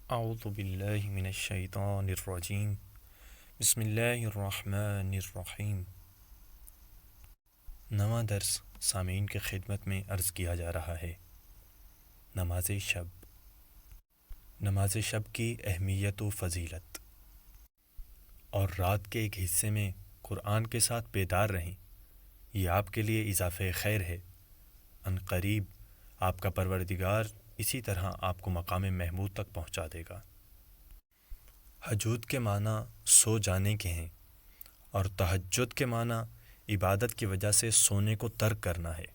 اعوذ باللہ من الشیطان الرجیم بسم اللہ الرحمن الرحیم۔ نواں درس سامعین کی خدمت میں عرض کیا جا رہا ہے۔ نماز شب، نماز شب کی اہمیت و فضیلت، اور رات کے ایک حصے میں قرآن کے ساتھ بیدار رہیں، یہ آپ کے لیے اضافہ خیر ہے۔ ان قریب آپ کا پروردگار اسی طرح آپ کو مقام محمود تک پہنچا دے گا۔ حجود کے معنی سو جانے کے ہیں، اور تہجد کے معنی عبادت کی وجہ سے سونے کو ترک کرنا ہے۔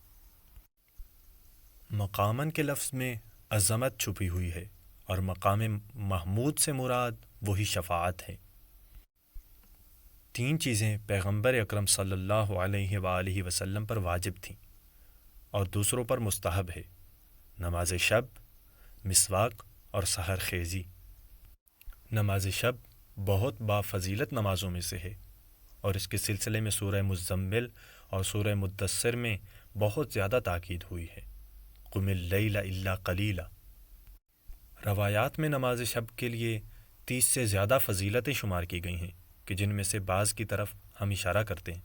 مقامن کے لفظ میں عظمت چھپی ہوئی ہے، اور مقام محمود سے مراد وہی شفاعت ہے۔ تین چیزیں پیغمبر اکرم صلی اللہ علیہ وآلہ وسلم پر واجب تھیں اور دوسروں پر مستحب ہے: نماز شب، مسواک اور سحر خیزی۔ نماز شب بہت بافضیلت نمازوں میں سے ہے، اور اس کے سلسلے میں سورہ مزمل اور سورہ مدثر میں بہت زیادہ تاکید ہوئی ہے۔ قم اللیل الا قلیلا۔ روایات میں نماز شب کے لیے 30 سے زیادہ فضیلتیں شمار کی گئی ہیں، کہ جن میں سے بعض کی طرف ہم اشارہ کرتے ہیں۔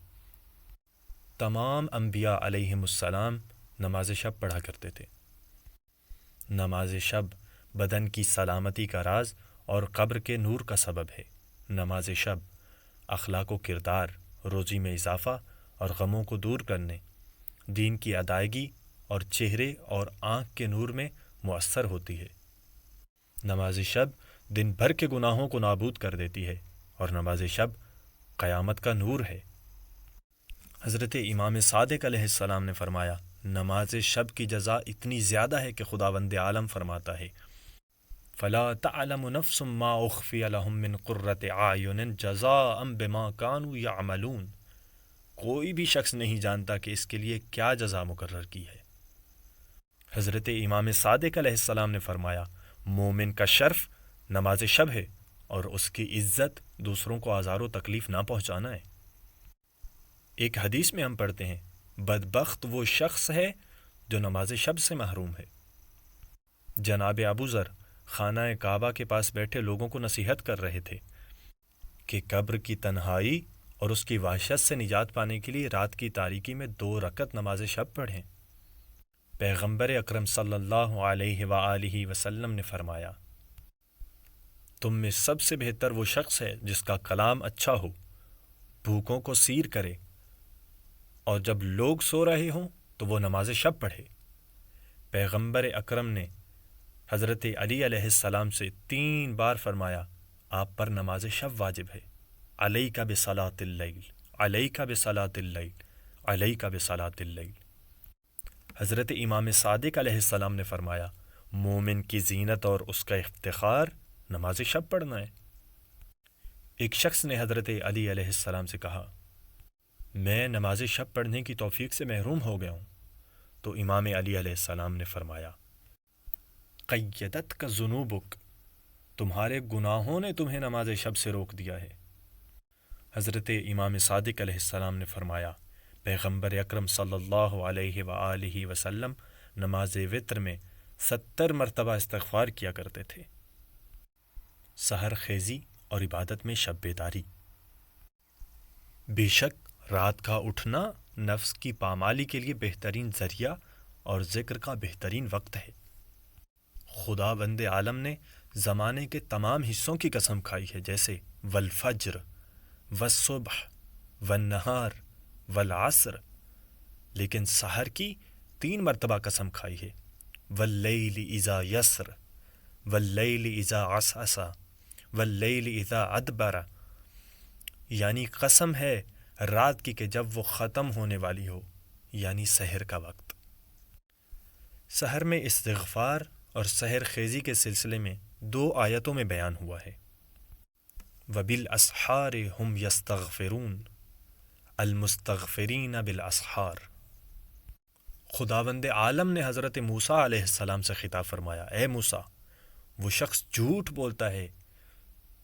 تمام انبیاء علیہم السلام نماز شب پڑھا کرتے تھے۔ نماز شب بدن کی سلامتی کا راز اور قبر کے نور کا سبب ہے۔ نماز شب اخلاق و کردار، روزی میں اضافہ اور غموں کو دور کرنے، دین کی ادائیگی اور چہرے اور آنکھ کے نور میں مؤثر ہوتی ہے۔ نماز شب دن بھر کے گناہوں کو نابود کر دیتی ہے، اور نماز شب قیامت کا نور ہے۔ حضرت امام صادق علیہ السلام نے فرمایا، نماز شب کی جزا اتنی زیادہ ہے کہ خداوند عالم فرماتا ہے: فَلَا تَعْلَمُ نَفْسٌ مَّا أُخْفِيَ لَهُم مِّن قُرَّةِ أَعْيُنٍ جَزَاءً بِمَا كَانُوا يَعْمَلُونَ۔ کوئی بھی شخص نہیں جانتا کہ اس کے لیے کیا جزا مقرر کی ہے۔ حضرت امام صادق علیہ السلام نے فرمایا، مومن کا شرف نماز شب ہے، اور اس کی عزت دوسروں کو آزار و تکلیف نہ پہنچانا ہے۔ ایک حدیث میں ہم پڑھتے ہیں، بدبخت وہ شخص ہے جو نماز شب سے محروم ہے۔ جناب ابو ذر خانہ کعبہ کے پاس بیٹھے لوگوں کو نصیحت کر رہے تھے کہ قبر کی تنہائی اور اس کی وحشت سے نجات پانے کے لیے رات کی تاریکی میں 2 رکعت نماز شب پڑھیں۔ پیغمبر اکرم صلی اللہ علیہ وآلہ وسلم نے فرمایا، تم میں سب سے بہتر وہ شخص ہے جس کا کلام اچھا ہو، بھوکوں کو سیر کرے، اور جب لوگ سو رہے ہوں تو وہ نماز شب پڑھے۔ پیغمبر اکرم نے حضرت علی علیہ السلام سے 3 بار فرمایا، آپ پر نماز شب واجب ہے، علیک بصلاۃ اللیل، علیک بصلاۃ اللیل، علیک بصلاۃ اللیل۔ حضرت امام صادق علیہ السلام نے فرمایا، مومن کی زینت اور اس کا افتخار نماز شب پڑھنا ہے۔ ایک شخص نے حضرت علی علیہ السلام سے کہا، میں نماز شب پڑھنے کی توفیق سے محروم ہو گیا ہوں۔ تو امام علی علیہ السلام نے فرمایا، قیدتک ذنوبک، تمہارے گناہوں نے تمہیں نماز شب سے روک دیا ہے۔ حضرت امام صادق علیہ السلام نے فرمایا، پیغمبر اکرم صلی اللہ علیہ وآلہ وسلم نماز وتر میں 70 مرتبہ استغفار کیا کرتے تھے۔ سحر خیزی اور عبادت میں شب بیداری۔ بے شک رات کا اٹھنا نفس کی پامالی کے لیے بہترین ذریعہ اور ذکر کا بہترین وقت ہے۔ خداوند عالم نے زمانے کے تمام حصوں کی قسم کھائی ہے، جیسے والفجر، والصبح، والنہار، والعصر، لیکن سحر کی 3 مرتبہ قسم کھائی ہے، واللیل اذا یسر، واللیل اذا عسعس، واللیل اذا ادبر، یعنی قسم ہے رات کی کہ جب وہ ختم ہونے والی ہو، یعنی سحر کا وقت۔ سحر میں استغفار اور سحر خیزی کے سلسلے میں 2 آیتوں میں بیان ہوا ہے۔ وَبِالْأَسْحَارِ هُمْ يَسْتَغْفِرُونَ، الْمُسْتَغْفِرِينَ بِالْأَسْحَارِ۔ خداوند عالم نے حضرت موسیٰ علیہ السلام سے خطاب فرمایا، اے موسیٰ، وہ شخص جھوٹ بولتا ہے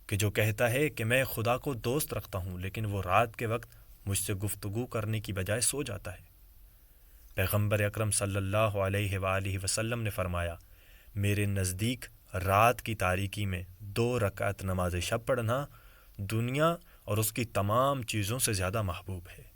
کہ جو کہتا ہے کہ میں خدا کو دوست رکھتا ہوں، لیکن وہ رات کے وقت مجھ سے گفتگو کرنے کی بجائے سو جاتا ہے۔ پیغمبر اکرم صلی اللہ علیہ وآلہ وسلم نے فرمایا، میرے نزدیک رات کی تاریکی میں 2 رکعت نماز شب پڑھنا دنیا اور اس کی تمام چیزوں سے زیادہ محبوب ہے۔